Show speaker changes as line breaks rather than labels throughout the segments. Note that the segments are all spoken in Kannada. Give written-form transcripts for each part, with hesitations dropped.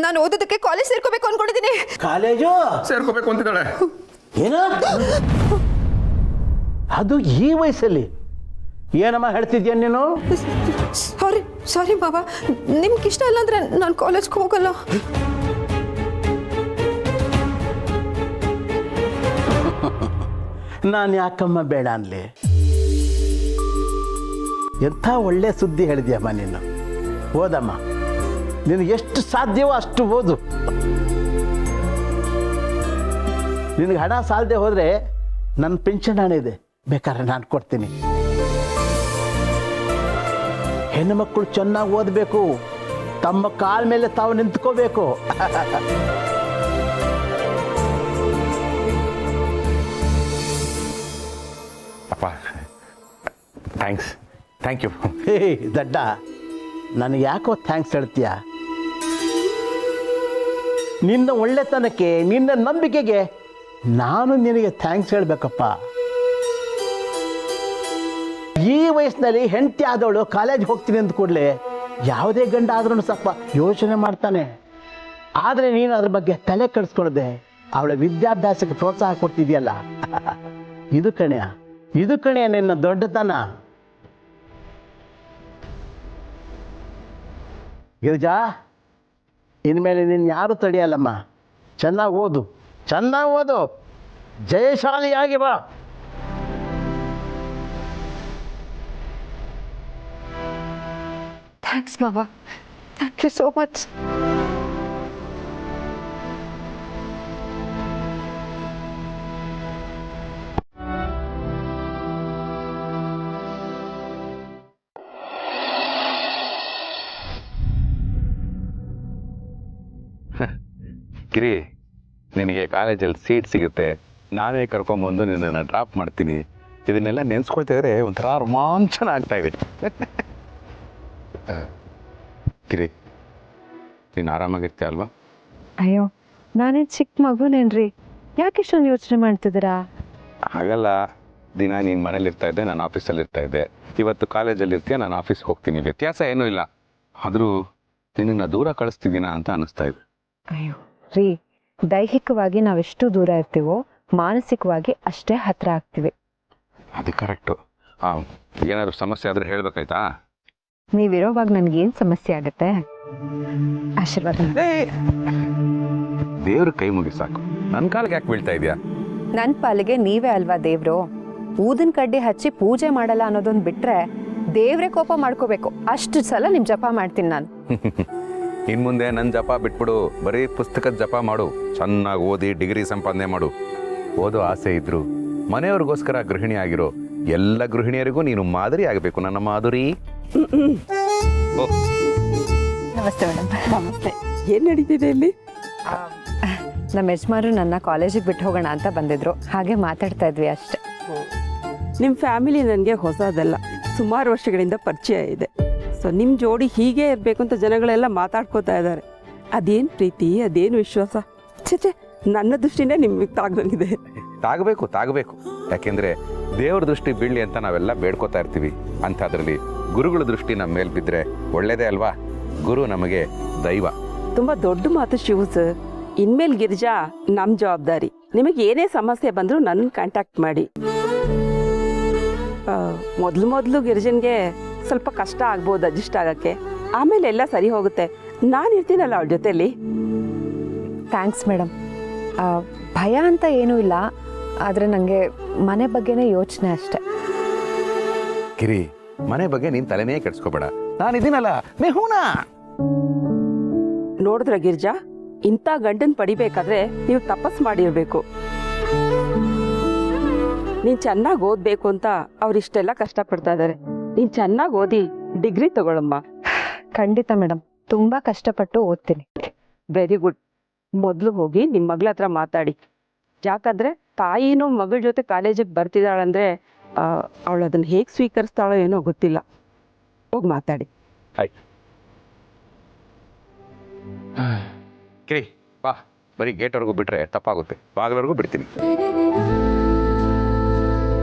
ನಾನು ಓದೋದಕ್ಕೆ ಕಾಲೇಜ್ ಸೇರ್ಕೋಬೇಕು ಅನ್ಕೊಂಡಿದ್ದೀನಿ.
ಕಾಲೇಜು
ಸೇರ್ಕೋಬೇಕು ಅಂತಿದ್ದಾಳೆ.
ಏನು ಅದು ಈ ವಯಸ್ಸಲ್ಲಿ? ಏನಮ್ಮ ಹೇಳ್ತಿದ್ಯಾ ನೀನು?
ಸಾರಿ ಬಾಬಾ, ನಿಮ್ಗೆ ಇಷ್ಟ ಇಲ್ಲ ಅಂದ್ರೆ ನಾನು ಕಾಲೇಜ್ಗೆ ಹೋಗಲ್ಲ.
ನಾನು ಯಾಕಮ್ಮ ಬೇಡ ಅನ್ಲಿ? ಎಂಥ ಒಳ್ಳೆ ಸುದ್ದಿ ಹೇಳಿದ್ಯಮ್ಮ ನೀನು. ಓದಮ್ಮ, ನಿನಗೆ ಎಷ್ಟು ಸಾಧ್ಯವೋ ಅಷ್ಟು ಓದು. ನಿನಗೆ ಹಣ ಸಾಲದೆ ಹೋದರೆ ನನ್ನ ಪೆನ್ಷನ್ ಹಣ ಇದೆ, ಬೇಕಾದ್ರೆ ನಾನು ಕೊಡ್ತೀನಿ. ಹೆಣ್ಣು ಮಕ್ಕಳು ಚೆನ್ನಾಗಿ ಓದಬೇಕು, ತಮ್ಮ ಕಾಲ ಮೇಲೆ ತಾವು ನಿಂತ್ಕೋಬೇಕು.
ಅಪ್ಪ ಥ್ಯಾಂಕ್ ಯು.
ಹೇ ದಡ್ಡ, ನನಗೆ ಯಾಕೋ ಥ್ಯಾಂಕ್ಸ್ ಹೇಳ್ತೀಯ? ನಿನ್ನ ಒಳ್ಳೆತನಕ್ಕೆ, ನಿನ್ನ ನಂಬಿಕೆಗೆ ನಾನು ನಿನಗೆ ಥ್ಯಾಂಕ್ಸ್ ಹೇಳಬೇಕಪ್ಪ. ಈ ವಯಸ್ಸಿನಲ್ಲಿ ಹೆಂಡತಿ ಆದವಳು ಕಾಲೇಜ್ಗೆ ಹೋಗ್ತೀನಿ ಅಂದ ಕೂಡಲೇ ಯಾವುದೇ ಗಂಡ ಆದ್ರೂ ಸ್ವಲ್ಪ ಯೋಚನೆ ಮಾಡ್ತಾನೆ. ಆದರೆ ನೀನು ಅದ್ರ ಬಗ್ಗೆ ತಲೆ ಕೆಡಿಸ್ಕೊಳ್ಳದೆ ಅವಳ ವಿದ್ಯಾಭ್ಯಾಸಕ್ಕೆ ಪ್ರೋತ್ಸಾಹ ಕೊಡ್ತಿದ್ಯಲ್ಲ, ಇದು ಕಣೆಯ ನಿನ್ನ ದೊಡ್ಡತನ. ಗಿರಿಜಾ, ಇನ್ಮೇಲೆ ನೀನು ಯಾರು ತಡೆಯಲ್ಲಮ್ಮ. ಚೆನ್ನಾಗಿ ಓದು, ಜಯಶಾಲಿಯಾಗಿ ಬಾ.
ಥ್ಯಾಂಕ್ಸ್ ಬಾಬಾ, thank you so much.
Giri, ನಿನಗೆ ಕಾಲೇಜಲ್ಲಿ ಸೀಟ್ ಸಿಗುತ್ತೆ, ನಾನೇ ಕರ್ಕೊಂಬಂದು ನಿನ್ನನ್ನು ಡ್ರಾಪ್ ಮಾಡ್ತೀನಿ. ಇದನ್ನೆಲ್ಲ ನೆನೆಸ್ಕೊಳ್ತಿದ್ರೆ ಒಂಥರ ರೋಮಾಂಚನ ಆಗ್ತಾ ಇದೆ. ಗಿರಿ, ನೀನು ಆರಾಮಾಗಿರ್ತೀಯ ಅಲ್ವಾ?
ಅಯ್ಯೋ, ನಾನೇನು ಚಿಕ್ಕ ಮಗುನೇನ್ರಿ, ಯಾಕೆ ಇಷ್ಟೊಂದು ಯೋಚನೆ ಮಾಡ್ತಿದ್ದೀರಾ?
ಹಾಗಲ್ಲ, ದಿನ ನೀನು ಮನೇಲಿ ಇರ್ತಾ ಇದ್ದೆ, ನಾನು ಆಫೀಸಲ್ಲಿ ಇರ್ತಾ ಇದ್ದೆ. ಇವತ್ತು ಕಾಲೇಜಲ್ಲಿ ಇರ್ತೀಯ, ನಾನು ಆಫೀಸ್ಗೆ ಹೋಗ್ತೀನಿ. ವ್ಯತ್ಯಾಸ ಏನೂ ಇಲ್ಲ, ಆದರೂ ನಿನ್ನನ್ನು ದೂರ ಕಳಿಸ್ತಿದ್ದೀನ ಅಂತ ಅನ್ನಿಸ್ತಾ ಇದೆ.
ಅಯ್ಯೋ ರೀ, ದೈಹಿಕವಾಗಿ ನಾವೆಷ್ಟು ದೂರ ಇರ್ತೀವೋ ಮಾನಸಿಕವಾಗಿ ಅಷ್ಟೇ ಹತ್ರ ಆಗ್ತೀವಿ.
ಅದು ಕರೆಕ್ಟು. ಏನಾದರೂ ಸಮಸ್ಯೆ ಆದರೆ ಹೇಳ್ಬೇಕಾಯ್ತಾ?
ನೀವಿರೋವಾಗ ನನಗೇನು ಸಮಸ್ಯೆ ಆಗುತ್ತೆ? ಆಶೀರ್ವಾದ.
ದೇವ್ರ ಕೈ ಮುಗಿ ಸಾಕು, ನನ್ನ ಕಾಲಿಗೆ ಯಾಕೆ ಬೀಳ್ತಾ ಇದೆಯಾ?
ನನ್ನ ಪಾಲಿಗೆ ನೀವೇ ಅಲ್ವಾ ದೇವ್ರು. ಊದಿನ ಕಡ್ಡಿ ಹಚ್ಚಿ ಪೂಜೆ ಮಾಡಲ್ಲ ಅನ್ನೋದೊಂದು ಬಿಟ್ರೆ ದೇವ್ರೇ ಕೋಪ ಮಾಡ್ಕೋಬೇಕು. ಅಷ್ಟು ಸಲ ನಿಮ್ ಜಪ ಮಾಡ್ತೀನಿ ನಾನು.
ಇನ್ನು ಮುಂದೆ ನನ್ನ ಜಪ ಬಿಟ್ಬಿಡು, ಬರೀ ಪುಸ್ತಕದ ಜಪ ಮಾಡು. ಚೆನ್ನಾಗಿ ಓದಿ ಡಿಗ್ರಿ ಸಂಪಾದನೆ ಮಾಡು. ಓದೋ ಆಸೆ ಇದ್ರು ಮನೆಯವ್ರಿಗೋಸ್ಕರ ಗೃಹಿಣಿ ಆಗಿರೋ ಎಲ್ಲ ಗೃಹಿಣಿಯರಿಗೂ ನೀನು ಮಾದರಿ ಆಗಬೇಕು ನನ್ನ ಮಾಧುರಿ.
ನಮಸ್ತೆ ಮೇಡಮ್.
ನಮಸ್ತೆ. ಏನು ನಡೀತಿದೆ ಇಲ್ಲಿ?
ನಮ್ಮ ಯಜಮಾನರು ನನ್ನ ಕಾಲೇಜಿಗೆ ಬಿಟ್ಟು ಹೋಗೋಣ ಅಂತ ಬಂದಿದ್ರು, ಹಾಗೆ ಮಾತಾಡ್ತಾ ಇದ್ವಿ ಅಷ್ಟೇ.
ನಿಮ್ಮ ಫ್ಯಾಮಿಲಿ ನನಗೆ ಹೊಸದಲ್ಲ, ಸುಮಾರು ವರ್ಷಗಳಿಂದ ಪರಿಚಯ ಇದೆ. ಸೊ ನಿಮ್ಮ ಜೋಡಿ ಹೀಗೆ ಇರಬೇಕು ಅಂತ ಜನಗಳೆಲ್ಲ ಮಾತಾಡ್ಕೋತಾ ಇದ್ದಾರೆ. ಅದೇನು ಪ್ರೀತಿ, ಅದೇನು ವಿಶ್ವಾಸ, ಛೇ ನನ್ನ ದೃಷ್ಟಿನೇ ನಿಮಗೆ ತಾಗದಂಗಿದೆ.
ತಾಗಬೇಕು. ಯಾಕೆಂದ್ರೆ ದೇವ್ರ ದೃಷ್ಟಿ ಬೀಳಲಿ ಅಂತ ನಾವೆಲ್ಲ ಬೇಡ್ಕೋತಾ ಇರ್ತೀವಿ. ಅಂಥದ್ರಲ್ಲಿ ಗುರುಗಳ ದೃಷ್ಟಿ ನಮ್ಮ ಮೇಲೆ ಬಿದ್ದರೆ ಒಳ್ಳೇದೇ ಅಲ್ವಾ? ಗುರು ನಮಗೆ ದೈವ.
ತುಂಬ ದೊಡ್ಡ ಮಾತು ಶಿವು ಸರ್. ಇನ್ಮೇಲೆ ಗಿರಿಜಾ ನಮ್ಮ ಜವಾಬ್ದಾರಿ. ನಿಮಗೆ ಏನೇ ಸಮಸ್ಯೆ ಬಂದರೂ ನನ್ನ ಕಾಂಟ್ಯಾಕ್ಟ್ ಮಾಡಿ. ಮೊದಲು ಗಿರಿಜನ್ಗೆ ಸ್ವಲ್ಪ ಕಷ್ಟ ಆಗ್ಬೋದು ಅಡ್ಜಸ್ಟ್ ಆಗೋಕ್ಕೆ, ಆಮೇಲೆ ಎಲ್ಲ ಸರಿ ಹೋಗುತ್ತೆ. ನಾನು ಇರ್ತೀನಲ್ಲ ಅವಳ ಜೊತೆಯಲ್ಲಿ.
Thanks madam. ಭಯ ಅಂತ ಏನೂ ಇಲ್ಲ, ಆದರೆ ನನಗೆ ಮನೆ ಬಗ್ಗೆನೇ ಯೋಚನೆ ಅಷ್ಟೆ.
ಗಿರಿ, ಮನೆ ಬಗ್ಗೆ ನೀನು ತಲೆನೇ ಕೆಡಿಸ್ಕೋಬೇಡ, ನಾನಿದ್ದೀನಲ್ಲ ಮೇಹೂನಾ.
ನೋಡಿದ್ರ ಗಿರಿಜಾ, ಇಂಥ ಗಂಡನ್ ಪಡಿಬೇಕಾದ್ರೆ ನೀವು ತಪಸ್ ಮಾಡಿರ್ಬೇಕು. ನೀನು ಚೆನ್ನಾಗಿ ಓದಬೇಕು ಅಂತ ಅವ್ರಿಷ್ಟೆಲ್ಲ ಕಷ್ಟಪಡ್ತಾ ಇದ್ದಾರೆ. ನೀನು ಚೆನ್ನಾಗಿ ಓದಿ ಡಿಗ್ರಿ ತಗೊಳಮ್ಮ.
ಖಂಡಿತ ಮೇಡಮ್, ತುಂಬ ಕಷ್ಟಪಟ್ಟು ಓದ್ತೀನಿ.
Very good. ಮೊದಲು ಹೋಗಿ ನಿಮ್ಮ ಮಗಳ ಹತ್ರ ಮಾತಾಡಿ. ಯಾಕಂದರೆ ತಾಯಿನೂ ಮಗಳ ಜೊತೆ ಕಾಲೇಜಿಗೆ ಬರ್ತಿದ್ದಾಳಂದರೆ ಅವಳು ಅದನ್ನು ಹೇಗೆ ಸ್ವೀಕರಿಸ್ತಾಳೋ ಏನೋ ಗೊತ್ತಿಲ್ಲ. ಹೋಗಿ ಮಾತಾಡಿ.
ಆಯ್ತು ಕಿರಿ, ಬಾ. ಬರೀ ಗೇಟ್ವರೆಗೂ ಬಿಟ್ಟರೆ ತಪ್ಪಾಗುತ್ತೆ, ಬಾಗಿಲವರೆಗೂ ಬಿಡ್ತೀನಿ.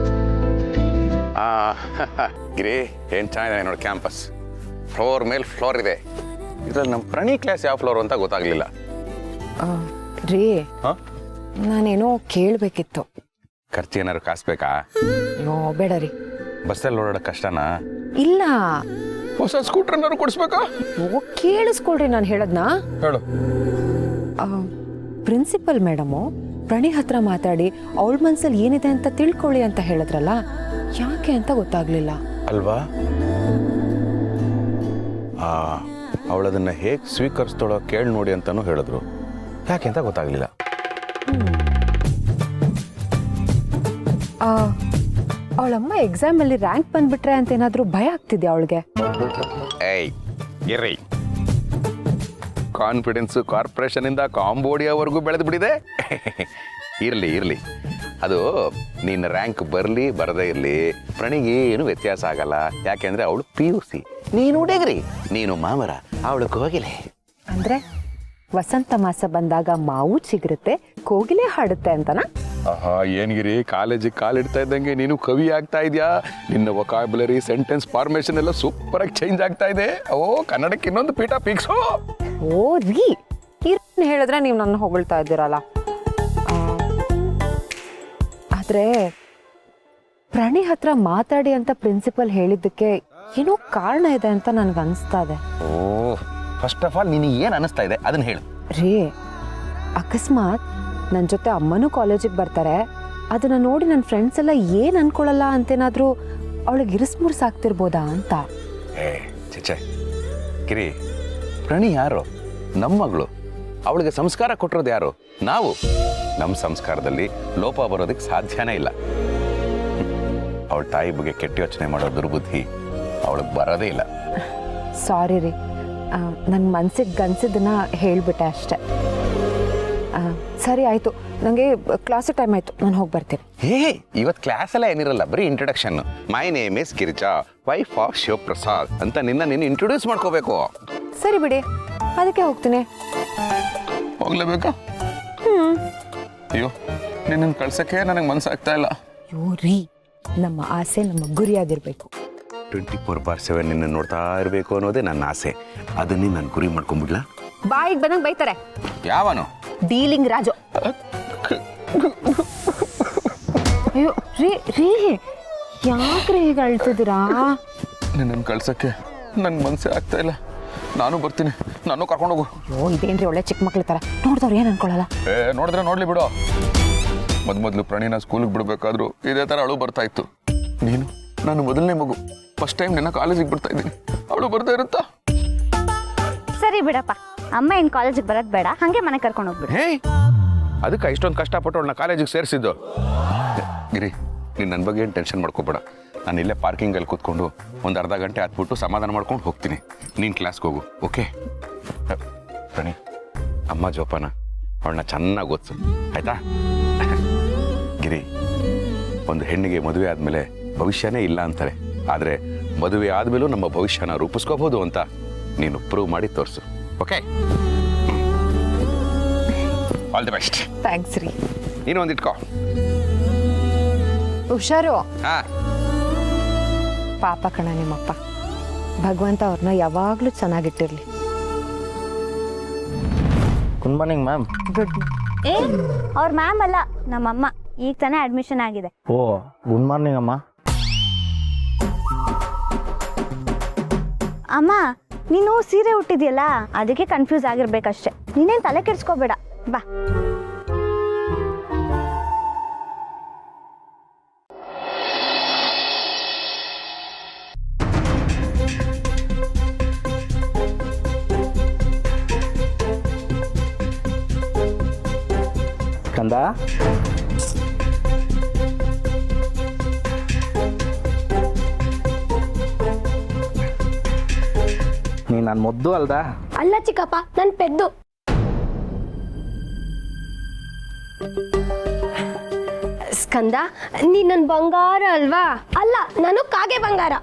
ಗಿರಿ, ಏನು ಚೆನ್ನಾಗಿದೆ ನೋಡಿ ಕ್ಯಾಂಪಸ್. ಫ್ಲೋರ್ ಮೇಲೆ ಫ್ಲೋರ್ ಇದೆ, ಇದ್ರಲ್ಲಿ ನಮ್ಮ ಪ್ರಣಿ ಕ್ಲಾಸ್ ಯಾವ ಫ್ಲೋರ್ ಅಂತ ಗೊತ್ತಾಗ್ಲಿಲ್ಲ.
ರೀ
ಹಾಂ,
ನಾನೇನೋ ಕೇಳಬೇಕಿತ್ತು.
ಖರ್ಚು ಏನಾದ್ರು ಕಾಸ್ಬೇಕಾ?
ಅಯ್ಯೋ ಬೇಡ ರೀ.
ಬಸ್ಸಲ್ಲಿ ಓಡಾಡೋಕೆ ಕಷ್ಟನಾ?
ಇಲ್ಲ,
ಹೊಸ ಸ್ಕೂಟರ್ ಏನಾದ್ರು ಕೊಡಿಸ್ಬೇಕಾ?
ಓ ಕೇಳಿಸ್ಕೊಳ್ರಿ ನಾನು ಹೇಳದ್ನ.
ಹೇಳು.
ಪ್ರಿನ್ಸಿಪಲ್ ಮೇಡಮು ಪ್ರಣಿ ಹತ್ರ ಮಾತಾಡಿ ಅವಳ ಮನ್ಸಲ್ಲಿ ಏನಿದೆ ಅಂತ ತಿಳ್ಕೊಳ್ಳಿ ಅಂತ ಹೇಳಿದ್ರಲ್ಲ, ಯಾಕೆ ಅಂತ ಗೊತ್ತಾಗ್ಲಿಲ್ಲ
ಅಲ್ವಾ? ಅವಳದನ್ನ ಹೇಗೆ ಸ್ವೀಕರಿಸ್ತಾಳೋ ಕೇಳಿ ನೋಡಿ ಅಂತಾನು ಹೇಳಿದ್ರು. ಯಾಕೆ ಅಂತ ಗೊತ್ತಾಗ್ಲಿಲ್ಲ.
ಅವಳಮ್ಮ ಎಕ್ಸಾಮ್ ಅಲ್ಲಿ ರ್ಯಾಂಕ್ ಬಂದ್ಬಿಟ್ರೆ ಅಂತ ಏನಾದ್ರೂ ಭಯ ಆಗ್ತಿದ್ಯಾ ಅವಳಿಗೆ?
ಏಯ್ ಇರ್ರಿ, ಕಾನ್ಫಿಡೆನ್ಸು ಕಾರ್ಪೊರೇಷನ್ ಇಂದ ಕಾಂಬೋಡಿಯಾವರೆಗೂ ಬೆಳೆದು ಬಿಟ್ಟಿದೆ. ಇರ್ಲಿ ಇರ್ಲಿ, ಅದು ನಿನ್ನ ರ್ಯಾಂಕ್ ಬರಲಿ ಬರದೇ ಇರಲಿ ಪ್ರಣೀಗೆ ಏನು ವ್ಯತ್ಯಾಸ ಆಗಲ್ಲ. ಯಾಕೆಂದ್ರೆ ಅವಳು PUC, ನೀನು ಡಿಗ್ರಿ, ನೀನು ಮಾಮರ, ಅವಳು ಕೋಗಿಲೆ.
ಅಂದ್ರೆ ವಸಂತ ಮಾಸ ಬಂದಾಗ ಮಾವು ಚಿಗುರುತ್ತೆ, ಕೋಗಿಲೆ ಹಾಡುತ್ತೆ ಅಂತನಾ?
ಆಹಾ, ಏನ್ಗಿರಿ ಕಾಲೇಜಿಗೆ ಕಾಲಿಡ್ತಾ ಇದ್ದಂಗೆ ನೀನು ಕವಿ ಆಗ್ತಾ ಇದೆಯಾ? ನಿನ್ನ ವೊಕಾಬ್ಯುಲರಿ, ಸೆಂಟೆನ್ಸ್ ಫಾರ್ಮೇಷನ್ ಎಲ್ಲ ಸೂಪರ್ ಆಗಿ ಚೇಂಜ್ ಆಗ್ತಾ ಇದೆ. ಓ, ಕನ್ನಡಕ್ಕೆ ಇನ್ನೊಂದು ಪೀಠ ಫಿಕ್ಸು.
ಓ ರೀ, ಹೇಳಿದ್ರೆ ನೀವು ನನ್ನ ಹೊಗಳ್ತಾ ಇದ್ದೀರಲ್ಲ. ಆದ್ರೆ ಪ್ರಣಿ ಹತ್ರ ಮಾತಾಡಿ ಅಂತ ಪ್ರಿನ್ಸಿಪಲ್ ಹೇಳಿದ್ದಕ್ಕೆ ಏನೋ ಕಾರಣ ಇದೆ ಅಂತ ನನ್ಗೆ ಅನಿಸ್ತಾ ಇದೆ.
ಓ, ಫಸ್ಟ್ ಆಫ್ ಆಲ್ ನಿನಗೆ ಏನು ಅನಿಸ್ತಾ ಇದೆ ಅದನ್ನ ಹೇಳು.
ರೀ, ಅಕಸ್ಮಾತ್ ನನ್ನ ಜೊತೆ ಅಮ್ಮನೂ ಕಾಲೇಜಿಗೆ ಬರ್ತಾರೆ, ಅದನ್ನ ನೋಡಿ ನನ್ನ ಫ್ರೆಂಡ್ಸ್ ಎಲ್ಲ ಏನು ಅನ್ಕೊಳ್ಳಲ್ಲ ಅಂತೇನಾದ್ರೂ ಅವಳಿಗೆ ಇರಿಸ್ಮುರ್ಸಾಗ್ತಿರ್ಬೋದಾ ಅಂತ.
ಏ ಚಿಚ್ಚೆ ಕಿರಿ, ಪ್ರಣಿ ಯಾರು? ನಮ್ಮ ಮಗಳು. ಅವಳಿಗೆ ಸಂಸ್ಕಾರ ಕೊಟ್ಟಿರೋದು ಯಾರು? ನಾವು. ನಮ್ಮ ಸಂಸ್ಕಾರದಲ್ಲಿ ಲೋಪ ಬರೋದಕ್ಕೆ ಸಾಧ್ಯನೇ ಇಲ್ಲ. ಅವಳ ತಾಯಿ ಬಗ್ಗೆ ಕೆಟ್ಟ ಯೋಚನೆ ಮಾಡೋ ದುರ್ಬುದ್ಧಿ ಅವಳಿಗೆ ಬರೋದೇ ಇಲ್ಲ.
ಸಾರಿ ರೀ, ನನ್ನ ಮನ್ಸಿಗೆ ಗನ್ಸಿದ್ದನ್ನ ಹೇಳಿಬಿಟ್ಟೆ ಅಷ್ಟೆ. ಸರಿ ಆಯಿತು, ನನಗೆ ಕ್ಲಾಸಿಗೆ ಟೈಮ್ ಆಯಿತು, ನಾನು ಹೋಗಿ ಬರ್ತೀನಿ.
ಇವತ್ತು ಕ್ಲಾಸೆಲ್ಲ ಏನಿರಲ್ಲ, ಬರೀ introduction. My name is Girija, wife of Shivaprasad ಅಂತ ನಿನ್ನ ಇಂಟ್ರೊಡ್ಯೂಸ್ ಮಾಡ್ಕೋಬೇಕು.
ಸರಿ ಬಿಡಿ, ಅದಕ್ಕೆ ಹೋಗ್ತೀನಿ.
ಹೋಗ್ಲೇಬೇಕಾ? ಅಯ್ಯೋ, ನಿನ್ನ ಕಳ್ಸಕ್ಕೆ ನನಗೆ ಮನಸ್ಸಾಗ್ತಾ ಇಲ್ಲ.
ಅಯ್ಯೋ ರೀ, ನಮ್ಮ ಆಸೆ ನಮ್ಮ ಗುರಿಯಾಗಿರ್ಬೇಕು.
24/7 ನಿನ್ನ ನೋಡ್ತಾ ಇರಬೇಕು ಅನ್ನೋದೇ ನನ್ನ ಆಸೆ. ಅದನ್ನೇ ನಾನು ಗುರಿ ಮಾಡ್ಕೊಂಡ್ಬಿಡ್ಲಾ?
ಬಾಯಿಗೆ ಬಂದಂಗೆ ಬೈತಾರೆ.
ಯಾವನು?
ಡೀಲಿಂಗ್ ರಾಜು. ಅಯ್ಯೋ ರೀ ರೀ, ಯಾಕ್ರಿ ಹೀಗೆ ಅಳ್ತಿದ್ದೀರಾ?
ನಿನ್ನ ಕಳ್ಸಕ್ಕೆ ನಂಗೆ ಮನಸ್ಸೇ ಆಗ್ತಾ ಇಲ್ಲ. ನಾನು ಬರ್ತೀನಿ, ನಾನು ಕರ್ಕೊಂಡೋಗು.
ಅಯ್ಯೋ, ಇದೇನ್ರಿ ಒಳ್ಳೆ ಚಿಕ್ಕ ಮಕ್ಳ ಥರ, ನೋಡಿದವ್ರು ಏನು ಅನ್ಕೊಳ್ಳಲ್ಲ.
ನೋಡಿದ್ರೆ ನೋಡ್ಲಿ ಬಿಡು. ಮೊದಲು ಪ್ರಣೀನ ಸ್ಕೂಲಿಗೆ ಬಿಡಬೇಕಾದ್ರೂ ಇದೇ ಥರ ಅಳು ಬರ್ತಾ ಇತ್ತು. ನೀನು ನಾನು ಮೊದಲನೇ ಮಗು, ಫಸ್ಟ್ ಟೈಮ್ ನಿನ್ನ ಕಾಲೇಜಿಗೆ ಬಿಡ್ತಾ ಇದ್ದೀನಿ. ಅವಳು ಬರ್ತಾ ಇರುತ್ತಾ?
ಸರಿ ಬಿಡಪ್ಪ, ಅಮ್ಮ ಏನು ಕಾಲೇಜಿಗೆ ಬರೋದು ಬೇಡ, ಹಾಗೆ ಮನೆ ಕರ್ಕೊಂಡು ಹೋಗ್ಬಿಡು.
ಹೇ, ಅದಕ್ಕೆ ಇಷ್ಟೊಂದು ಕಷ್ಟಪಟ್ಟು ಅವಳನ್ನ ಕಾಲೇಜಿಗೆ ಸೇರಿಸಿದ್ದು. ಗಿರಿ, ನೀನು ನನ್ನ ಬಗ್ಗೆ ಏನು ಟೆನ್ಷನ್ ಮಾಡ್ಕೋಬೇಡ. ನಾನು ಇಲ್ಲೇ ಪಾರ್ಕಿಂಗಲ್ಲಿ ಕೂತ್ಕೊಂಡು ಒಂದು ಅರ್ಧ ಗಂಟೆ ಹತ್ಬಿಟ್ಟು ಸಮಾಧಾನ ಮಾಡ್ಕೊಂಡು ಹೋಗ್ತೀನಿ. ನೀನು ಕ್ಲಾಸ್ಗೆ ಹೋಗು, ಓಕೆ? ಪ್ರಣಿ, ಅಮ್ಮ ಜೋಪಾನ, ಅವಳನ್ನ ಚೆನ್ನಾಗಿ ಓದಿಸು, ಆಯ್ತಾ? ಗಿರಿ, ಒಂದು ಹೆಣ್ಣಿಗೆ ಮದುವೆ ಆದಮೇಲೆ ಭವಿಷ್ಯನೇ ಇಲ್ಲ ಅಂತಾರೆ. ಆದರೆ ಮದುವೆ ಆದಮೇಲೂ ನಮ್ಮ ಭವಿಷ್ಯನ ರೂಪಿಸ್ಕೋಬಹುದು ಅಂತ ನೀನು ಪ್ರೂವ್ ಮಾಡಿ ತೋರಿಸು, okay? All the best.
Thanks ರೀ.
ನೀನು ಒಂದು ಇಟ್ಕೋ.
ಹುಷಾರು.
ಹಾಂ.
ಪಾಪ ಕಣ ನಿಮ್ಮಪ್ಪ, ಭಗವಂತ ಅವ್ರನ್ನ ಯಾವಾಗಲೂ ಚೆನ್ನಾಗಿಟ್ಟಿರ್ಲಿ.
Good morning ma'am.
ಗುಡ್.
ಏ, ಅವ್ರ ಮ್ಯಾಮ್ ಅಲ್ಲ, ನಮ್ಮಮ್ಮ. ಈಗ ತಾನೇ ಅಡ್ಮಿಷನ್ ಆಗಿದೆ.
ಓ, ಗುಡ್ ಮಾರ್ನಿಂಗ್ ಅಮ್ಮ.
ಅಮ್ಮ, ನೀನು ಸೀರೆ ಉಟ್ಟಿದ್ಯಲ್ಲ, ಅದಕ್ಕೆ ಕನ್ಫ್ಯೂಸ್ ಆಗಿರ್ಬೇಕಷ್ಟೆ. ನೀನೇನು ತಲೆ ಕೆಡಿಸ್ಕೋಬೇಡ, ಬಾ.
ಕಂದ, ನೀ ನನ್ನ ಮುದ್ದು ಅಲ್ದಾ?
ಅಲ್ಲ ಚಿಕ್ಕಪ್ಪ, ನನ್ನ ಪೆದ್ದು. ಸ್ಕಂದ, ನೀ ನನ್ನ ಬಂಗಾರ ಅಲ್ವಾ? ಅಲ್ಲ, ನಾನು ಕಾಗೆ ಬಂಗಾರ.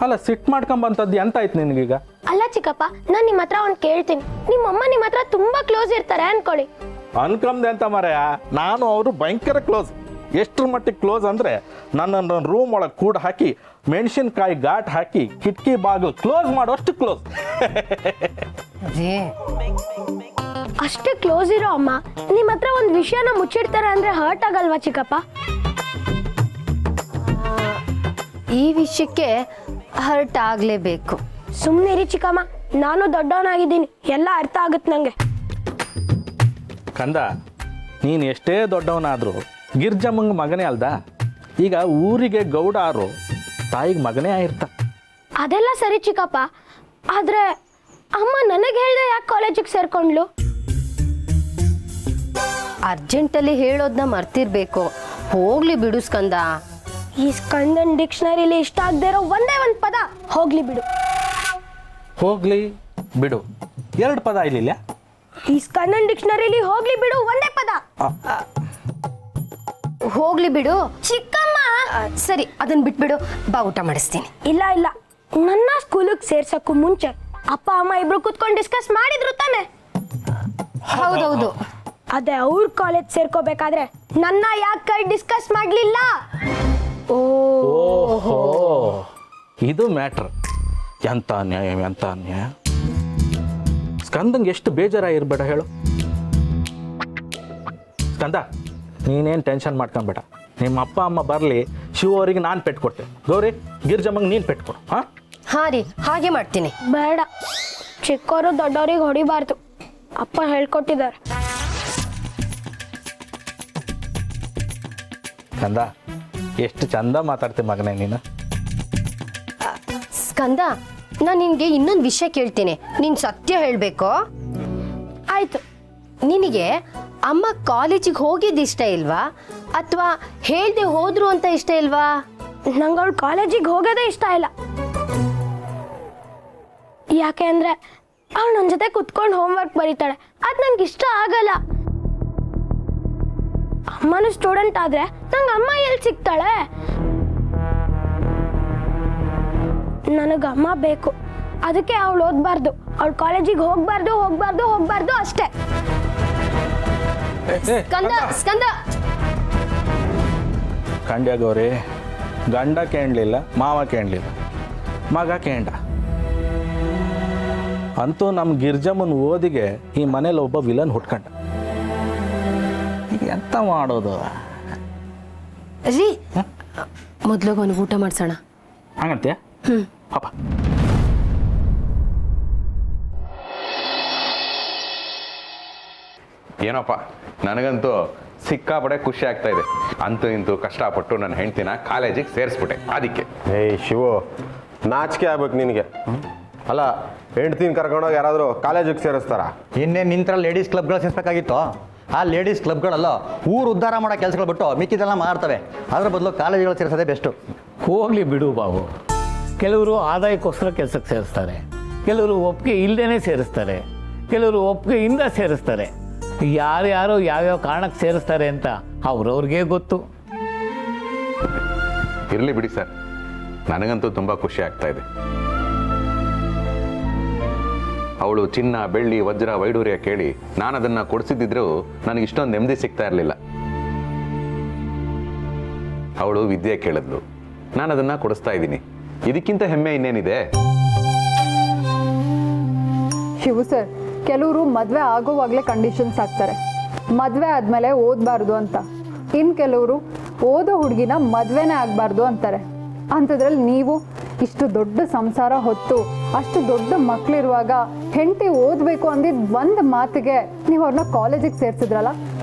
ಅಲ್ಲ, ಸಿಟ್ಟು ಮಾಡ್ಕೊಂಬಂತದ್ದು ಎಂತ ಆಯ್ತು ನಿನಗೀಗ?
ಅಲ್ಲ ಚಿಕ್ಕಪ್ಪ, ನಾನು ನಿಮ್ಮ ಹತ್ರ ಒಂದು ಕೇಳ್ತೀನಿ. ನಿಮ್ಮಮ್ಮ ನಿಮ್ಮ ಹತ್ರ ತುಂಬಾ ಕ್ಲೋಸ್ ಇರ್ತಾರೆ ಅನ್ಕೊಳ್ಳಿ.
ಅನ್ಕಮ್ದೆ ಅಂತ ಮಾರಾಯ, ನಾನು ಅವರು ಭಯಂಕರ ಕ್ಲೋಸ್. ಎಷ್ಟ್ರ ಮಟ್ಟಿಗೆ ಕ್ಲೋಸ್ ಅಂದರೆ ನನ್ನನ್ನು ರೂಮ್ ಒಳಗೆ ಕೂಡ ಹಾಕಿ ಮೆಣಸಿನ್ಕಾಯಿ ಘಾಟ್ ಹಾಕಿ ಕಿಟಕಿ ಬಾಗಿಲು ಕ್ಲೋಸ್ ಮಾಡೋಷ್ಟು ಕ್ಲೋಸ್.
ರೀ
ಅಷ್ಟೇ ಕ್ಲೋಸ್ ಇರೋ ಅಮ್ಮ ನಿಮ್ಮ ಹತ್ರ ಒಂದು ವಿಷಯನ ಮುಚ್ಚಿಡ್ತಾರೆ ಅಂದ್ರೆ ಹರ್ಟ್ ಆಗಲ್ವಾ ಚಿಕ್ಕಪ್ಪ?
ಈ ವಿಷಯಕ್ಕೆ ಹರ್ಟ್ ಆಗಲೇಬೇಕು.
ಸುಮ್ಮನೆ ಇರಿ ಚಿಕ್ಕಮ್ಮ, ನಾನು ದೊಡ್ಡವನಾಗಿದ್ದೀನಿ, ಎಲ್ಲ ಅರ್ಥ ಆಗುತ್ತೆ ನಂಗೆ.
ಕಂದ, ನೀನು ಎಷ್ಟೇ ದೊಡ್ಡವನಾದರೂ ಗಿರ್ಜಮ್ಮಂಗೆ ಮಗನೇ ಅಲ್ದ. ಈಗ ಊರಿಗೆ ಗೌಡ ಆರು ತಾಯಿಗೆ ಮಗನೇ ಆಗಿರ್ತ.
ಅದೆಲ್ಲ ಸರಿ ಚಿಕ್ಕಪ್ಪ, ಆದ್ರೆ ಅಮ್ಮ ನನಗೆ ಹೇಳ್ದೆ ಯಾಕೆ ಕಾಲೇಜಿಗೆ ಸೇರ್ಕೊಂಡ್ಲು?
ಅರ್ಜೆಂಟಲ್ಲಿ ಹೇಳೋದನ್ನ ಮರ್ತಿರ್ಬೇಕು. ಹೋಗ್ಲಿ ಬಿಡು ಸ್ಕಂದ.
ಈ ಸ್ಕಂದನ್ ಡಿಕ್ಷನರಿಲಿ ಇಷ್ಟ ಆಗದೆ ಇರೋ ಒಂದೇ ಒಂದು ಪದ ಹೋಗ್ಲಿ ಬಿಡು.
ಹೋಗ್ಲಿ ಬಿಡು 2 ಪದ ಇಲ್ಲಿಲ್ಲ.
ಈ ಸ್ಕಂದನ್ ಡಿಕ್ಷನರಿಲಿ ಹೋಗ್ಲಿ ಬಿಡು ಒಂದೇ ಪದ.
ಹೋಗ್ಲಿ ಬಿಡು
ಚಿಕ್ಕಮ್ಮ
ಸರಿ, ಅದನ್ನ ಬಿಟ್ಬಿಡು. ಬಾ, ಊಟ ಮಾಡಿಸ್ತೀನಿ.
ಇಲ್ಲ ಇಲ್ಲ, ನನ್ನ ಸ್ಕೂಲಿಗೆ ಸೇರ್ಸಕ್ಕೂ ಮುಂಚೆ ಅಪ್ಪ ಅಮ್ಮ ಇಬ್ರು ಕೂತ್ಕೊಂಡು ಡಿಸ್ಕಸ್ ಮಾಡಿದ್ರು ತಾನೆ?
ಹೌದೌದು.
ಅದೇ ಅವ್ರ ಕಾಲೇಜ್ ಸೇರ್ಕೋಬೇಕಾದ್ರೆ ನನ್ನ ಯಾಕೆ ಡಿಸ್ಕಸ್ ಮಾಡ್ಲಿಲ್ಲ?
ಓಹೋ, ಇದು ಮ್ಯಾಟ್ರ್. ಎಂತ ಅನ್ಯಾಯ, ಎಂತ ಅನ್ಯಾಯ. ಸ್ಕಂದಂಗೆ ಎಷ್ಟು ಬೇಜಾರಾಗಿರ್ಬೇಡ ಹೇಳು. ಸ್ಕಂದ, ನೀನೇನು ಟೆನ್ಷನ್ ಮಾಡ್ಕೊಂಬೇಡ. ನಿಮ್ಮ ಅಪ್ಪ ಅಮ್ಮ ಬರಲಿ, ಶಿವ ಅವರಿಗೆ ನಾನು ಪೆಟ್ಟು ಕೊಡ್ತೇನೆ. ಗೌರಿ, ಗಿರ್ಜಮ್ಮಂಗೆ ನೀನು ಪೆಟ್ಟು ಕೊಡು.
ಹಾ ರೀ, ಹಾಗೆ ಮಾಡ್ತೀನಿ.
ಬೇಡ, ಚಿಕ್ಕವರು ದೊಡ್ಡವ್ರಿಗೆ ಹೊಡಿಬಾರ್ದು, ಅಪ್ಪ ಹೇಳ್ಕೊಟ್ಟಿದ್ದಾರೆ.
ಸ್ಕಂದ, ಎಷ್ಟು ಚಂದ ಮಾತಾಡ್ತೀನಿ ಮಗನೇ ನೀನು.
ಸ್ಕಂದ, ನಾನು ನಿನಗೆ ಇನ್ನೊಂದು ವಿಷಯ ಕೇಳ್ತೀನಿ, ನೀನು ಸತ್ಯ ಹೇಳಬೇಕು.
ಆಯ್ತು.
ನಿನಗೆ ಅಮ್ಮ ಕಾಲೇಜಿಗೆ ಹೋಗಿದ್ದು ಇಷ್ಟ ಇಲ್ವಾ, ಅಥವಾ ಹೇಳ್ದೆ ಹೋದ್ರು ಅಂತ ಇಷ್ಟ ಇಲ್ವಾ?
ನಂಗೆ ಅವಳು ಕಾಲೇಜಿಗೆ ಹೋಗೋದೇ ಇಷ್ಟ ಇಲ್ಲ. ಯಾಕೆ ಅಂದರೆ ಅವಳು ನನ್ನ ಜೊತೆ ಕುತ್ಕೊಂಡು ಹೋಮ್ವರ್ಕ್ ಬರೀತಾಳೆ, ಅದು ನಂಗೆ ಇಷ್ಟ ಆಗಲ್ಲ. ಅಮ್ಮನೂ ಸ್ಟೂಡೆಂಟ್ ಆದರೆ ನಂಗೆ ಅಮ್ಮ ಎಲ್ಲಿ ಸಿಗ್ತಾಳೆ? ನನಗೆ ಅಮ್ಮ ಬೇಕು, ಅದಕ್ಕೆ ಅವಳು ಓದಬಾರ್ದು, ಅವಳು ಕಾಲೇಜಿಗೆ ಹೋಗ್ಬಾರ್ದು ಅಷ್ಟೇ.
ಸ್ಕಂದ, ಸ್ಕಂದ.
ಕಂಡ್ಯ ಗೌರಿ, ಗಂಡ ಕೇಳಲಿಲ್ಲ, ಮಾವ ಕೇಳಲಿಲ್ಲ, ಮಗ ಕೇಂಡ. ಅಂತೂ ನಮ್ಮ ಗಿರ್ಜಮ್ಮನ ಓದಿಗೆ ಈ ಮನೇಲಿ ಒಬ್ಬ ವಿಲನ್ ಹುಟ್ಕೊಂಡ. ಈಗ ಎಂತ ಮಾಡೋದು?
ರೀ, ಮೊದ್ಲಿಗೆ ಅವನಿಗೆ ಊಟ ಮಾಡ್ಸೋಣ.
ಹಂಗಂತೆ ಅಪ್ಪ.
ಏನಪ್ಪ, ನನಗಂತೂ ಸಿಕ್ಕಾಪಡೆ ಖುಷಿ ಆಗ್ತಾ ಇದೆ. ಅಂತೂ ಇಂತೂ ಕಷ್ಟಪಟ್ಟು ನನ್ನ ಹೆಂಡ್ತಿನ ಕಾಲೇಜಿಗೆ ಸೇರಿಸ್ಬಿಟ್ಟೆ. ಅದಕ್ಕೆ
ಏಯ್ ಶಿವು, ನಾಚಿಕೆ ಆಗ್ಬೇಕು ನಿನಗೆ. ಅಲ್ಲ, ಹೆಂಡ್ತಿನ ಕರ್ಕೊಂಡೋಗಿ ಯಾರಾದರೂ ಕಾಲೇಜಿಗೆ ಸೇರಿಸ್ತಾರ?
ಇನ್ನೇನು ನಿಂತರ ಲೇಡೀಸ್ ಕ್ಲಬ್ಗಳು ಸೇರಿಸ್ಬೇಕಾಗಿತ್ತು. ಆ ಲೇಡೀಸ್ ಕ್ಲಬ್ಗಳಲ್ಲ ಊರು ಉದ್ಧಾರ ಮಾಡೋ ಕೆಲಸಗಳು ಬಿಟ್ಟು ಮಿಕ್ಕಿದೆಲ್ಲ ಮಾಡ್ತವೆ. ಅದರ ಬದಲು ಕಾಲೇಜುಗಳು ಸೇರಿಸೋದೇ ಬೆಸ್ಟು.
ಹೋಗಲಿ ಬಿಡು ಬಾಬು. ಕೆಲವರು ಆದಾಯಕ್ಕೋಸ್ಕರ ಕೆಲಸಕ್ಕೆ ಸೇರಿಸ್ತಾರೆ, ಕೆಲವರು ಒಪ್ಪಿಗೆ ಇಲ್ಲದೇ ಸೇರಿಸ್ತಾರೆ, ಕೆಲವರು ಒಪ್ಪಿಗೆಯಿಂದ ಸೇರಿಸ್ತಾರೆ. ಯಾರ್ಯಾರು ಯಾವ್ಯಾವ ಕಾರಣಕ್ಕೆ ಸೇರಿಸ್ತಾರೆ ಅಂತ ಅವ್ರವ್ರಿಗೆ ಗೊತ್ತು.
ಇರಲಿ ಬಿಡಿ ಸರ್, ನನಗಂತೂ ತುಂಬ ಖುಷಿ ಆಗ್ತಾ ಇದೆ. ಅವಳು ಚಿನ್ನ, ಬೆಳ್ಳಿ, ವಜ್ರ, ವೈಡೂರ್ಯ ಕೇಳಿ ನಾನು ಅದನ್ನು ಕೊಡಿಸಿದ್ದಿದ್ರು ನನಗೆ ಇಷ್ಟೊಂದು ನೆಮ್ಮದಿ ಸಿಗ್ತಾ ಇರಲಿಲ್ಲ. ಅವಳು ವಿದ್ಯೆ ಕೇಳಿದ್ಲು, ನಾನು ಅದನ್ನು ಕೊಡಿಸ್ತಾ ಇದ್ದೀನಿ. ಇದಕ್ಕಿಂತ ಹೆಮ್ಮೆ ಇನ್ನೇನಿದೆ?
ಶಿವು ಸರ್, ಕೆಲವರು ಮದುವೆ ಆಗೋವಾಗಲೇ ಕಂಡೀಷನ್ಸ್ ಹಾಕ್ತಾರೆ, ಮದುವೆ ಆದಮೇಲೆ ಓದಬಾರ್ದು ಅಂತ. ಇನ್ನು ಕೆಲವರು ಓದೋ ಹುಡುಗಿನ ಮದುವೆನೇ ಆಗಬಾರ್ದು ಅಂತಾರೆ. ಅಂಥದ್ರಲ್ಲಿ ನೀವು ಇಷ್ಟು ದೊಡ್ಡ ಸಂಸಾರ ಹೊತ್ತು ಅಷ್ಟು ದೊಡ್ಡ ಮಕ್ಕಳಿರುವಾಗ ಹೆಂಡತಿ ಓದಬೇಕು ಅಂದಿದ್ದು ಒಂದು ಮಾತಿಗೆ ನೀವು ಅವ್ರನ್ನ ಕಾಲೇಜಿಗೆ ಸೇರಿಸಿದ್ರಲ್ಲ,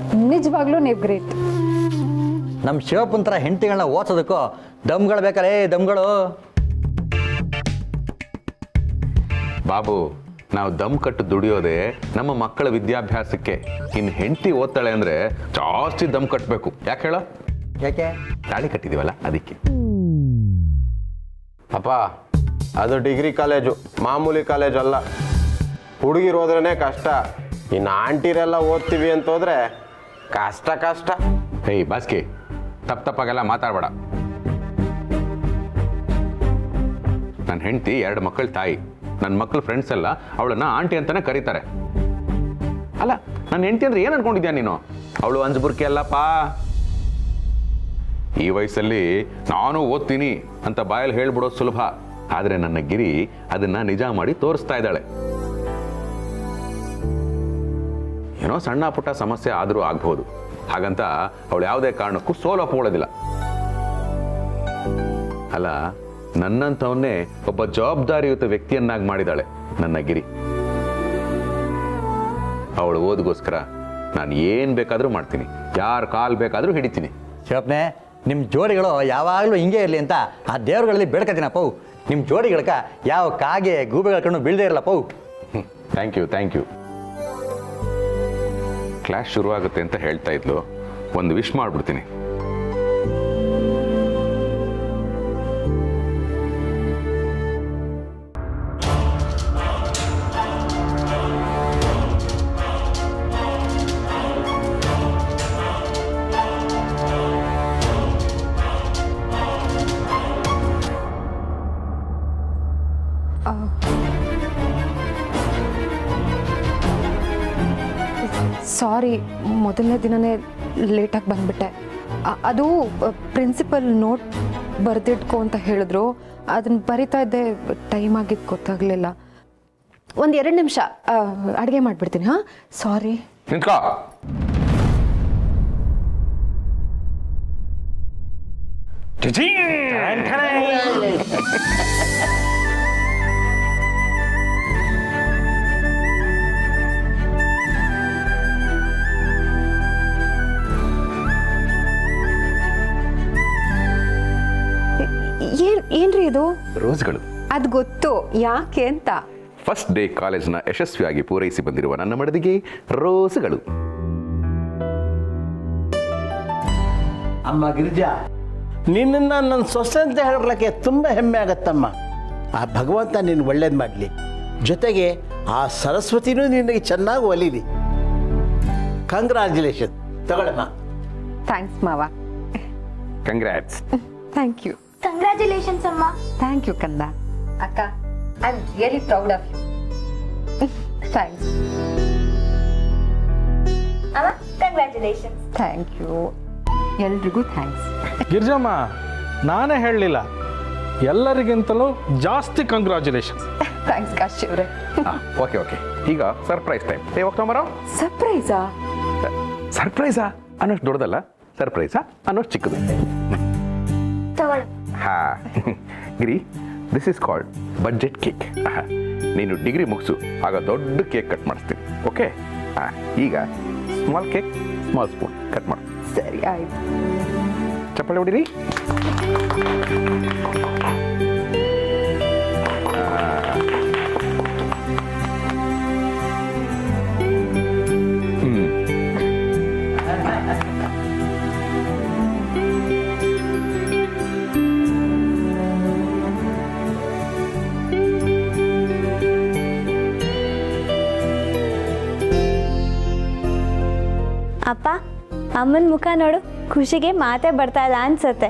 ನಿಜವಾಗ್ಲೂ ನೀವು ಗ್ರೇಟ್.
ನಮ್ಮ ಶಿವಪ್ಪನ ಥರ ಹೆಂಡತಿಗಳನ್ನ ಓದಿಸೋದಕ್ಕೂ ದಮ್ಗಳು ಬೇಕಲ್ಲೇ, ದಮ್ಗಳು.
ಬಾಬು, ನಾವು ದಮ್ ಕಟ್ಟು ದುಡಿಯೋದೇ ನಮ್ಮ ಮಕ್ಕಳ ವಿದ್ಯಾಭ್ಯಾಸಕ್ಕೆ. ಇನ್ನು ಹೆಂಡತಿ ಓದ್ತಾಳೆ ಅಂದರೆ ಜಾಸ್ತಿ ದಮ್ ಕಟ್ಟಬೇಕು. ಯಾಕೆ ಹೇಳ?
ಯಾಕೆ?
ತಾಳಿ ಕಟ್ಟಿದೀವಲ್ಲ, ಅದಕ್ಕೆ.
ಅಪ್ಪ, ಅದು ಡಿಗ್ರಿ ಕಾಲೇಜು, ಮಾಮೂಲಿ ಕಾಲೇಜ್ ಅಲ್ಲ. ಹುಡುಗಿರು ಹೋದ್ರೇ ಕಷ್ಟ, ಇನ್ನು ಆಂಟಿರೆಲ್ಲ ಓದ್ತೀವಿ ಅಂತ ಹೋದ್ರೆ ಕಷ್ಟ.
ಹೇಯ್ ಬಾಸ್ಕಿ, ತಪ್ಪಾಗೆಲ್ಲ ಮಾತಾಡಬೇಡ. ನನ್ನ ಹೆಂಡತಿ 2 ಮಕ್ಕಳ ತಾಯಿ. ನನ್ನ ಮಕ್ಕಳ ಫ್ರೆಂಡ್ಸ್ ಎಲ್ಲ ಅವಳನ್ನ ಆಂಟಿ ಅಂತಾನೆ ಕರೀತಾರೆ. ಅಲ್ಲ, ನನ್ನ ಹೆಂಡತಿ ಅಂದ್ರೆ ಏನು ಅನ್ಕೊಂಡಿದ್ಯಾ ನೀನು? ಅವಳು ಅಂಜಬುರ್ಕಿ ಅಲ್ಲಪ್ಪ. ಈ ವಯಸ್ಸಲ್ಲಿ ನಾನು ಓದ್ತೀನಿ ಅಂತ ಬಾಯಲ್ಲಿ ಹೇಳ್ಬಿಡೋದು ಸುಲಭ, ಆದರೆ ನನ್ನ ಗಿರಿ ಅದನ್ನ ನಿಜ ಮಾಡಿ ತೋರಿಸ್ತಾ ಇದ್ದಾಳೆ. ಏನೋ ಸಣ್ಣ ಪುಟ್ಟ ಸಮಸ್ಯೆ ಆದರೂ ಆಗ್ಬೋದು. ಹಾಗಂತ ಅವಳು ಯಾವುದೇ ಕಾರಣಕ್ಕೂ ಸೋಲೊಪ್ಕೊಳ್ಳೋದಿಲ್ಲ. ಅಲ್ಲ, ನನ್ನಂಥವನ್ನೇ ಒಬ್ಬ ಜವಾಬ್ದಾರಿಯುತ ವ್ಯಕ್ತಿಯನ್ನಾಗಿ ಮಾಡಿದಾಳೆ ನನ್ನ ಗಿರಿ. ಅವಳು ಓದ್ಗೋಸ್ಕರ ನಾನು ಏನು ಬೇಕಾದರೂ ಮಾಡ್ತೀನಿ, ಯಾರ ಕಾಲು ಬೇಕಾದರೂ ಹಿಡಿತೀನಿ.
ಶಿವಪ್ನೆ, ನಿಮ್ಮ ಜೋಡಿಗಳು ಯಾವಾಗಲೂ ಹಿಂಗೆ ಇರಲಿ ಅಂತ ಆ ದೇವ್ರುಗಳಲ್ಲಿ ಬೇಡ್ಕತ್ತೀನಿ ಪೌ. ನಿಮ್ಮ ಜೋಡಿಗಳಕ ಯಾವ ಕಾಗೆ ಗೂಬೆಗಳ ಕಣ್ಣು ಬೀಳದೇ ಇರಲ್ಲ ಪೌ.
Thank you. ಕ್ಲಾಸ್ ಶುರುವಾಗುತ್ತೆ ಅಂತ ಹೇಳ್ತಾ ಇದ್ಲು, ಒಂದು ವಿಶ್ ಮಾಡಿಬಿಡ್ತೀನಿ.
ಸಾರಿ, ಮೊದಲನೇ ದಿನನೇ ಲೇಟಾಗಿ ಬಂದ್ಬಿಟ್ಟೆ. ಅದು ಪ್ರಿನ್ಸಿಪಲ್ ನೋಟ್ ಬರೆದಿಟ್ಕೊ ಅಂತ ಹೇಳಿದ್ರು. ಅದನ್ನ ಬರಿತಾ ಇದ್ದೆ, ಟೈಮ್ ಆಗಿದ್ದು ಗೊತ್ತಾಗಲಿಲ್ಲ. ಒಂದು 2 ನಿಮಿಷ ಅಡುಗೆ ಮಾಡಿಬಿಡ್ತೀನಿ. ಹಾಂ, ಸಾರಿ.
ನಿಂತ್ಕೋ.
ಏನ್ರಿ ಇದು?
ರೋಸ್ಗಳು.
ಅದು ಗೊತ್ತು, ಯಾಕೆ ಅಂತ.
ಫಸ್ಟ್ ಡೇ ಕಾಲೇಜ್ನ ಯಶಸ್ವಿಯಾಗಿ ಪೂರೈಸಿ ಬಂದಿರುವ ನನ್ನ ಮಡದಿಗೆ ರೋಸ್ಗಳು.
ಅಮ್ಮ ಗಿರಿಜಾ, ನಿನ್ನನ್ನು ನನ್ನ ಸೊಸೆ ಅಂತ ಹೇಳಲಿಕ್ಕೆ ತುಂಬ ಹೆಮ್ಮೆ ಆಗತ್ತಮ್ಮ. ಆ ಭಗವಂತ ನೀನು ಒಳ್ಳೇದು ಮಾಡಲಿ, ಜೊತೆಗೆ ಆ ಸರಸ್ವತಿನೂ ನಿನಗೆ ಚೆನ್ನಾಗಿ ಒಲಿಲಿ. ಕಂಗ್ರ್ಯಾಚುಲೇಷನ್. ತಗೊಳ್ಳಮ್ಮ.
ಥ್ಯಾಂಕ್ಸ್ ಮಾವ.
ಕಂಗ್ರ್ಯಾಟ್ಸ್.
Thank you.
ಕಂಗ್ರ್ಯಾಚುಲೇಷನ್ಸ್ ಅಮ್ಮ.
ಥ್ಯಾಂಕ್ ಯು ಕಂದ. ಅಕ್ಕ, I am really proud of you. Thanks.
ಅಮ್ಮ, ಕಂಗ್ರ್ಯಾಚುಲೇಷನ್ಸ್.
Thank you. ಎಲ್ರಿಗೂ ಥ್ಯಾಂಕ್ಸ್.
ಗಿರ್ಜಮ್ಮ, ನಾನೇ ಹೇಳಲಿಲ್ಲ, ಎಲ್ಲರಿಗಿಂತಲೂ ಜಾಸ್ತಿ ಕಂಗ್ರ್ಯಾಚುಲೇಷನ್ಸ್.
ಥ್ಯಾಂಕ್ಸ್ ಕಾಶಿ ಅವರೇ.
ಓಕೆ, ಈಗ ಸರ್ಪ್ರೈಸ್ ಟೈಮ್. ಹೋಗ್ತಾಮರೋ.
ಸರ್ಪ್ರೈಸಾ?
ಸರ್ಪ್ರೈಸಾ ಅನ್ನೋಷ್ಟು ದೊಡ್ಡದಲ್ಲ, ಸರ್ಪ್ರೈಸಾ ಅನ್ನೋಷ್ಟು ಚಿಕ್ಕದು. ಹಾ Giri, this is called budget cake. ನೀನು ಡಿಗ್ರಿ ಮುಗಿಸು, ಆಗ ದೊಡ್ಡ ಕೇಕ್ ಕಟ್ ಮಾಡಿಸ್ತೀನಿ. ಓಕೆ? ಈಗ small cake, small spoon cut ಮಾಡಿ.
ಸರಿ, ಆಯ್ತು.
ಚಪ್ಪಾಳೆ ಹೊಡಿರಿ.
ಅಪ್ಪ, ಅಮ್ಮನ ಮುಖ ನೋಡು, ಖುಷಿಗೆ ಮಾತೇ ಬರ್ತಾ ಇಲ್ಲ ಅನ್ಸತ್ತೆ.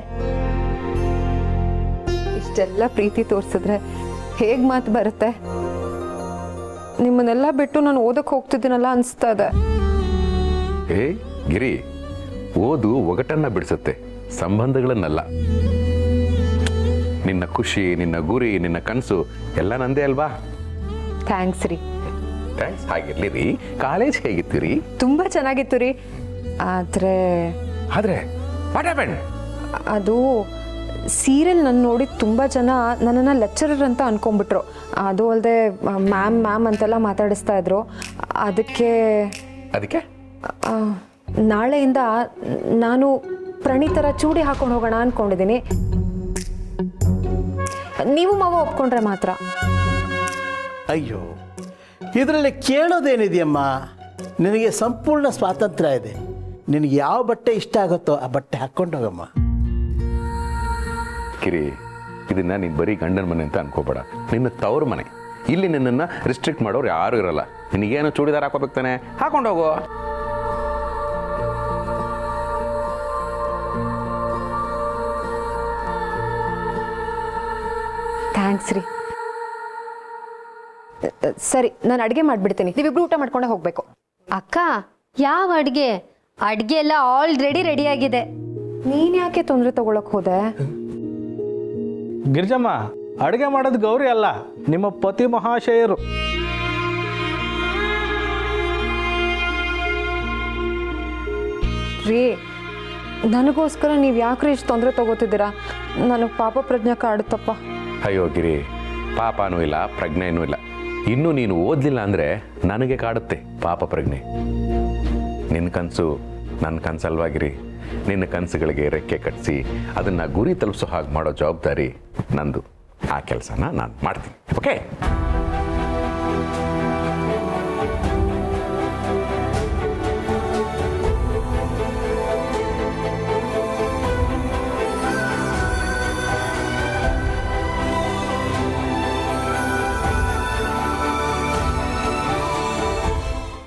ಇಷ್ಟೆಲ್ಲ ಪ್ರೀತಿ ತೋರಿಸಿದ್ರೆ ಹೇಗೆ ಮಾತು ಬರುತ್ತೆ? ನಿಮ್ಮನ್ನೆಲ್ಲ ಬಿಟ್ಟು ನಾನು ಓದಕ್ಕೆ ಹೋಗ್ತಿದ್ದೀನಲ್ಲ ಅನಿಸ್ತಾ ಇದೆ.
ಏ ಗಿರಿ, ಓದು ಒಗಟನ್ನ ಬಿಡಿಸುತ್ತೆ, ಸಂಬಂಧಗಳನ್ನಲ್ಲ. ನಿನ್ನ ಖುಷಿ, ನಿನ್ನ ಗುರಿ, ನಿನ್ನ ಕನಸು ಎಲ್ಲ ನಂದೇ ಅಲ್ವಾ?
ಥ್ಯಾಂಕ್ಸ್ ರೀ.
ಥ್ಯಾಂಕ್ಸ್. ಹಾಗಿರ್ಲಿ ರೀ. ಕಾಲೇಜ್ ಹೇಗಿತ್ತು ರೀ?
ತುಂಬ ಚೆನ್ನಾಗಿತ್ತು ರೀ. ಆದರೆ
ವಾಟ್ ಹ್ಯಾಪೆಂಡ್?
ಅದು ಸೀರಿಯಲ್ ನನ್ನ ನೋಡಿ ತುಂಬ ಜನ ನನ್ನನ್ನು ಲೆಕ್ಚರರ್ ಅಂತ ಅನ್ಕೊಂಡ್ಬಿಟ್ರು. ಅದು ಅಲ್ಲದೆ ಮ್ಯಾಮ್ ಅಂತೆಲ್ಲ ಮಾತಾಡಿಸ್ತಾ ಇದ್ರು. ಅದಕ್ಕೆ ನಾಳೆಯಿಂದ ನಾನು ಪ್ರಣೀತರ ಚೂಡಿ ಹಾಕೊಂಡು ಹೋಗೋಣ ಅಂದ್ಕೊಂಡಿದ್ದೀನಿ. ನೀವು ಮಾವ ಒಪ್ಕೊಂಡ್ರೆ ಮಾತ್ರ.
ಅಯ್ಯೋ, ಇದರಲ್ಲಿ ಕೇಳೋದೇನಿದೆಯಮ್ಮ? ನಿನಗೆ ಸಂಪೂರ್ಣ ಸ್ವಾತಂತ್ರ್ಯ ಇದೆ. ನಿನಗೆ ಯಾವ ಬಟ್ಟೆ ಇಷ್ಟ ಆಗುತ್ತೋ ಆ ಬಟ್ಟೆ ಹಾಕ್ಕೊಂಡೋಗಮ್ಮ.
ಕಿರಿ, ಇದನ್ನ ನೀನು ಬರೀ ಗಂಡನ ಮನೆ ಅಂತ ಅನ್ಕೋಬೇಡ, ನಿನ್ನ ತವ್ರ ಮನೆ. ಇಲ್ಲಿ ನಿನ್ನನ್ನು ರಿಸ್ಟ್ರಿಕ್ಟ್ ಮಾಡೋರು ಯಾರು ಇರಲ್ಲ. ನಿನಗೇನು ಚೂಡಿದಾರ ಹಾಕೋಬೇಕು ತಾನೆ, ಹಾಕೊಂಡೋಗು.
ಥ್ಯಾಂಕ್ಸ್ ರೀ. ಸರಿ, ನಾನು ಅಡುಗೆ ಮಾಡಿಬಿಡ್ತೀನಿ, ನೀವಿಬ್ರು ಊಟ ಮಾಡ್ಕೊಂಡೆ ಹೋಗಬೇಕು.
ಅಕ್ಕ, ಯಾವ ಅಡ್ಗೆ? ಅಡ್ಗೆ ಎಲ್ಲ ಆಲ್ರೆಡಿ ರೆಡಿ ಆಗಿದೆ.
ನೀನು ಯಾಕೆ ತೊಂದರೆ ತಗೊಳಕ್ ಹೋದೆ?
ಗಿರ್ಜಮ್ಮ, ಅಡುಗೆ ಮಾಡೋದು ಗೌರಿ ಅಲ್ಲ, ನಿಮ್ಮ ಪತಿ ಮಹಾಶಯರು.
ರೀ ನನಗೋಸ್ಕರ ನೀವು ಯಾಕ್ರಿ ಇಷ್ಟು ತೊಂದರೆ ತಗೋತಿದ್ದೀರಾ? ನನಗೆ ಪಾಪ ಪ್ರಜ್ಞೆ ಕಾಡುತ್ತಪ್ಪ.
ಅಯ್ಯೋ ಗಿರಿ, ಪಾಪನೂ ಇಲ್ಲ ಪ್ರಜ್ಞೆನೂ ಇಲ್ಲ. ಇನ್ನೂ ನೀನು ಓದಲಿಲ್ಲ ಅಂದರೆ ನನಗೆ ಕಾಡುತ್ತೆ ಪಾಪ ಪ್ರಜ್ಞೆ. ನಿನ್ನ ಕನಸು ನನ್ನ ಕನಸಲ್ವಾಗಿರಿ. ನಿನ್ನ ಕನಸುಗಳಿಗೆ ರೆಕ್ಕೆ ಕಟ್ಟಿಸಿ ಅದನ್ನು ಗುರಿ ತಲುಪಿಸೋ ಹಾಗೆ ಮಾಡೋ ಜವಾಬ್ದಾರಿ ನಂದು. ಆ ಕೆಲಸನ ನಾನು ಮಾಡ್ತೀನಿ. ಓಕೆ?